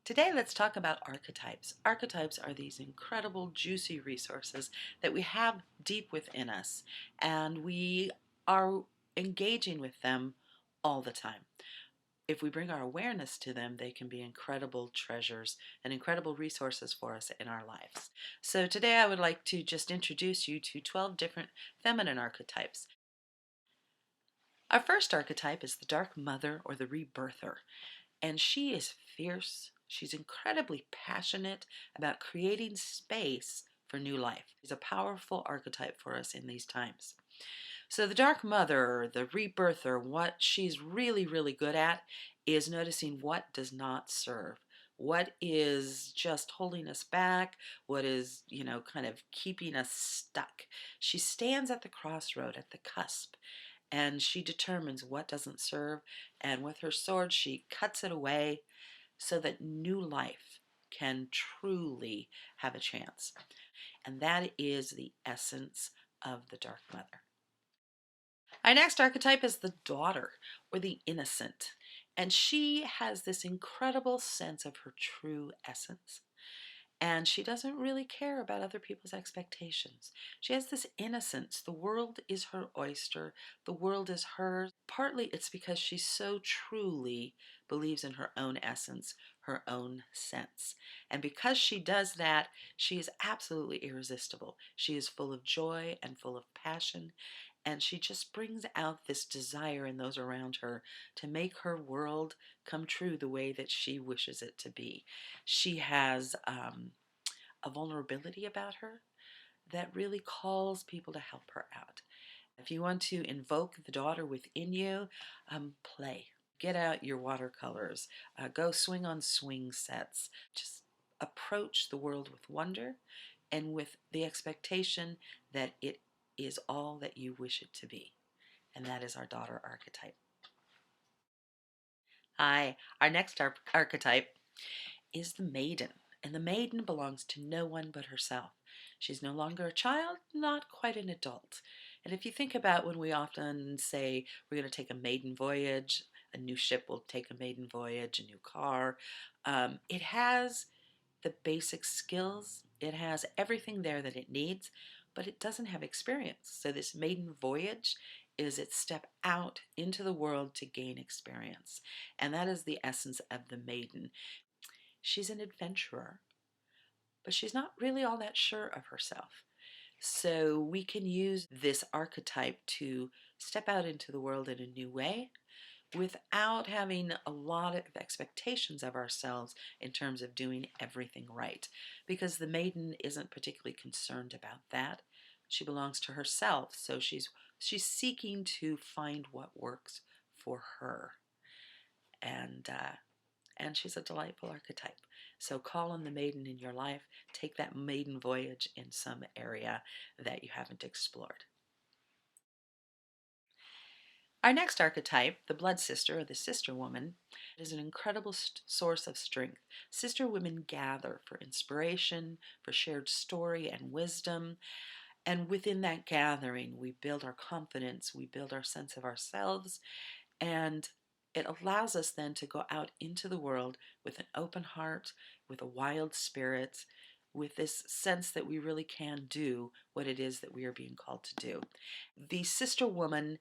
Today, let's talk about archetypes. Archetypes are these incredible, juicy resources that we have deep within us, and we are engaging with them all the time. If we bring our awareness to them, they can be incredible treasures and incredible resources for us in our lives. So, today, I would like to just introduce you to 12 different feminine archetypes. Our first archetype is the Dark Mother or the Rebirther. And she is fierce. She's incredibly passionate about creating space for new life. She's a powerful archetype for us in these times. So, the Dark Mother, the Rebirther, what she's really, really good at is noticing what does not serve. What is just holding us back? What is, kind of keeping us stuck? She stands at the crossroad, at the cusp, and she determines what doesn't serve, and with her sword she cuts it away so that new life can truly have a chance. And that is the essence of the Dark Mother. Our next archetype is the daughter or the innocent, and she has this incredible sense of her true essence. And she doesn't really care about other people's expectations. She has this innocence. The world is her oyster. The world is hers. Partly it's because she so truly believes in her own essence, her own sense. And because she does that, she is absolutely irresistible. She is full of joy and full of passion. And she just brings out this desire in those around her to make her world come true the way that she wishes it to be. She has a vulnerability about her that really calls people to help her out. If you want to invoke the daughter within you, play. Get out your watercolors. Go swing on swing sets. Just approach the world with wonder and with the expectation that it is all that you wish it to be. And that is our daughter archetype. Hi, our next archetype is the maiden. And the maiden belongs to no one but herself. She's no longer a child, not quite an adult. And if you think about when we often say we're going to take a maiden voyage, a new ship will take a maiden voyage, a new car, it has the basic skills, it has everything there that it needs, but it doesn't have experience. So this maiden voyage is its step out into the world to gain experience. And that is the essence of the maiden. She's an adventurer, but she's not really all that sure of herself. So we can use this archetype to step out into the world in a new way without having a lot of expectations of ourselves in terms of doing everything right. Because the maiden isn't particularly concerned about that. She belongs to herself, so she's seeking to find what works for her. And she's a delightful archetype. So call on the maiden in your life. Take that maiden voyage in some area that you haven't explored. Our next archetype, the blood sister or the sister woman, is an incredible source of strength. Sister women gather for inspiration, for shared story and wisdom. And within that gathering, we build our confidence, we build our sense of ourselves, and it allows us then to go out into the world with an open heart, with a wild spirit, with this sense that we really can do what it is that we are being called to do. The sister woman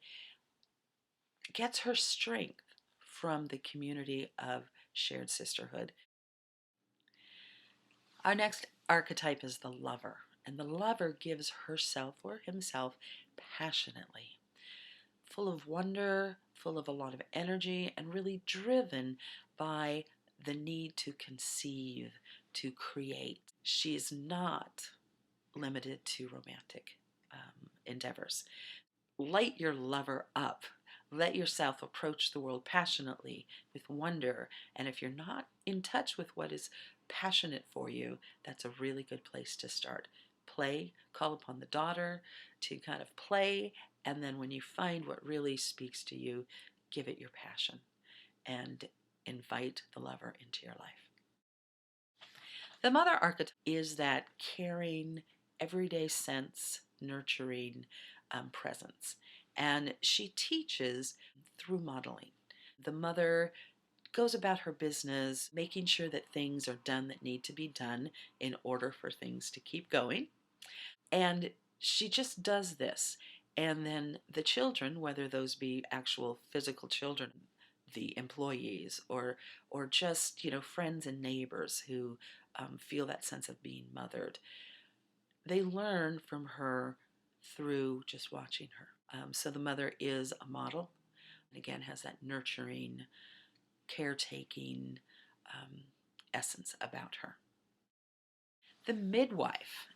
gets her strength from the community of shared sisterhood. Our next archetype is the lover, and the lover gives herself or himself passionately, full of wonder, full of a lot of energy, and really driven by the need to conceive, to create. She is not limited to romantic endeavors. Light your lover up. Let yourself approach the world passionately with wonder. And if you're not in touch with what is passionate for you, that's a really good place to start. Play, call upon the daughter to kind of play, and then when you find what really speaks to you, give it your passion and invite the lover into your life. The mother archetype is that caring, everyday sense, nurturing presence. And she teaches through modeling. The mother goes about her business, making sure that things are done that need to be done in order for things to keep going. And she just does this. And then the children, whether those be actual physical children, the employees, or just friends and neighbors who feel that sense of being mothered, they learn from her through just watching her. So the mother is a model, and again has that nurturing, caretaking essence about her. The midwife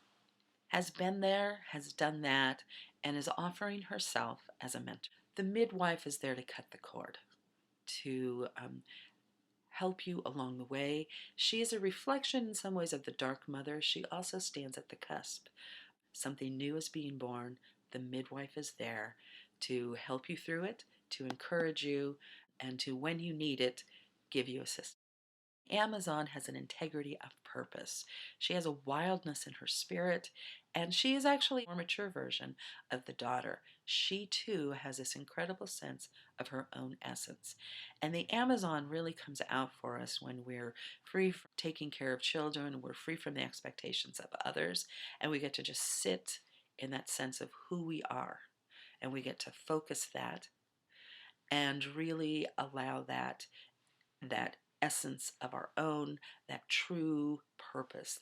has been there, has done that, and is offering herself as a mentor. The midwife is there to cut the cord, to help you along the way. She is a reflection in some ways of the dark mother. She also stands at the cusp. Something new is being born. The midwife is there to help you through it, to encourage you, and to, when you need it, give you assistance. Amazon has an integrity of purpose. She has a wildness in her spirit, and she is actually a more mature version of the daughter. She too has this incredible sense of her own essence. And the Amazon really comes out for us when we're free from taking care of children, we're free from the expectations of others, and we get to just sit in that sense of who we are. And we get to focus that and really allow that essence of our own, that true purpose.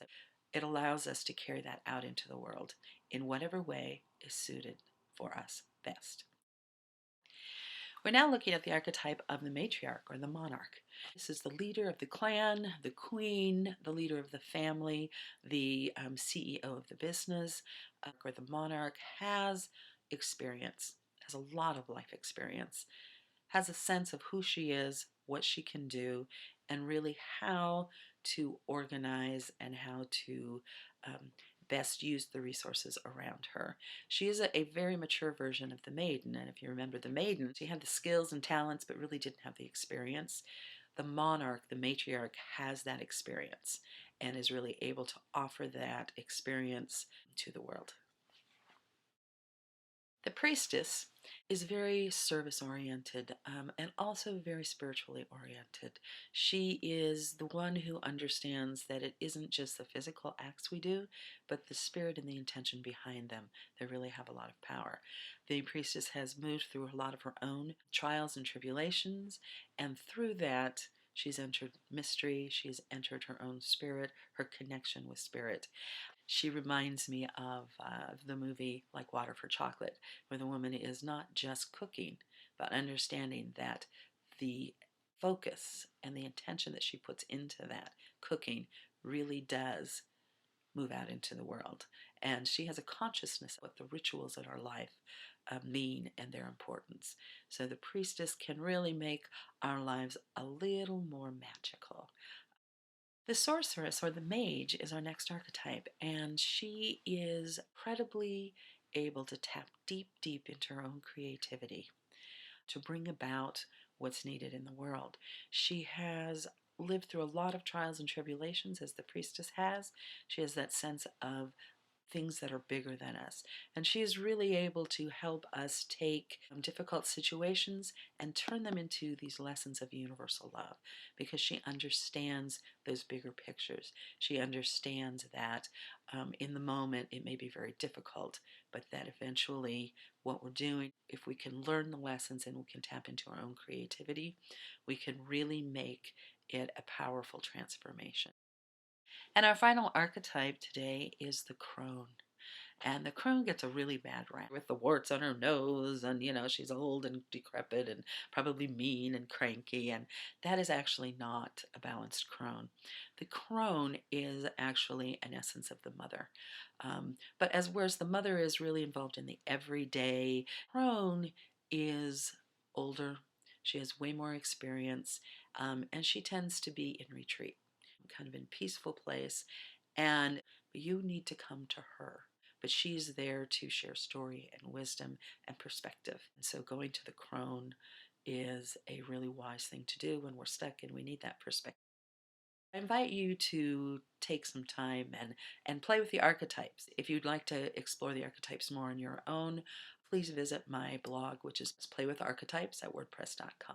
It allows us to carry that out into the world in whatever way is suited for us best. We're now looking at the archetype of the matriarch or the monarch. This is the leader of the clan, the queen, the leader of the family, the CEO of the business, or the monarch has experience, has a lot of life experience, has a sense of who she is, what she can do, and really how to organize and how to best use the resources around her. She is a very mature version of the Maiden, and if you remember the Maiden, she had the skills and talents but really didn't have the experience. The monarch, the matriarch, has that experience and is really able to offer that experience to the world. The priestess is very service oriented and also very spiritually oriented. She is the one who understands that it isn't just the physical acts we do, but the spirit and the intention behind them that really have a lot of power. The priestess has moved through a lot of her own trials and tribulations, and through that, she's entered mystery, she's entered her own spirit, her connection with spirit. She reminds me of the movie Like Water for Chocolate, where the woman is not just cooking, but understanding that the focus and the intention that she puts into that cooking really does move out into the world. And she has a consciousness of what the rituals in our life mean and their importance. So the priestess can really make our lives a little more magical. The sorceress or the mage is our next archetype, and she is incredibly able to tap deep, deep into her own creativity to bring about what's needed in the world. She has lived through a lot of trials and tribulations, as the priestess has. She has that sense of things that are bigger than us. And she is really able to help us take difficult situations and turn them into these lessons of universal love because she understands those bigger pictures. She understands that in the moment it may be very difficult, but that eventually what we're doing, if we can learn the lessons and we can tap into our own creativity, we can really make it a powerful transformation. And our final archetype today is the crone. And the crone gets a really bad rap with the warts on her nose, and she's old and decrepit and probably mean and cranky, and that is actually not a balanced crone. The crone is actually an essence of the mother. But whereas the mother is really involved in the everyday, crone is older, she has way more experience, and she tends to be in retreat, kind of in peaceful place, and you need to come to her. But she's there to share story and wisdom and perspective. And so going to the crone is a really wise thing to do when we're stuck and we need that perspective. I invite you to take some time and play with the archetypes. If you'd like to explore the archetypes more on your own, please visit my blog, which is playwitharchetypes at wordpress.com.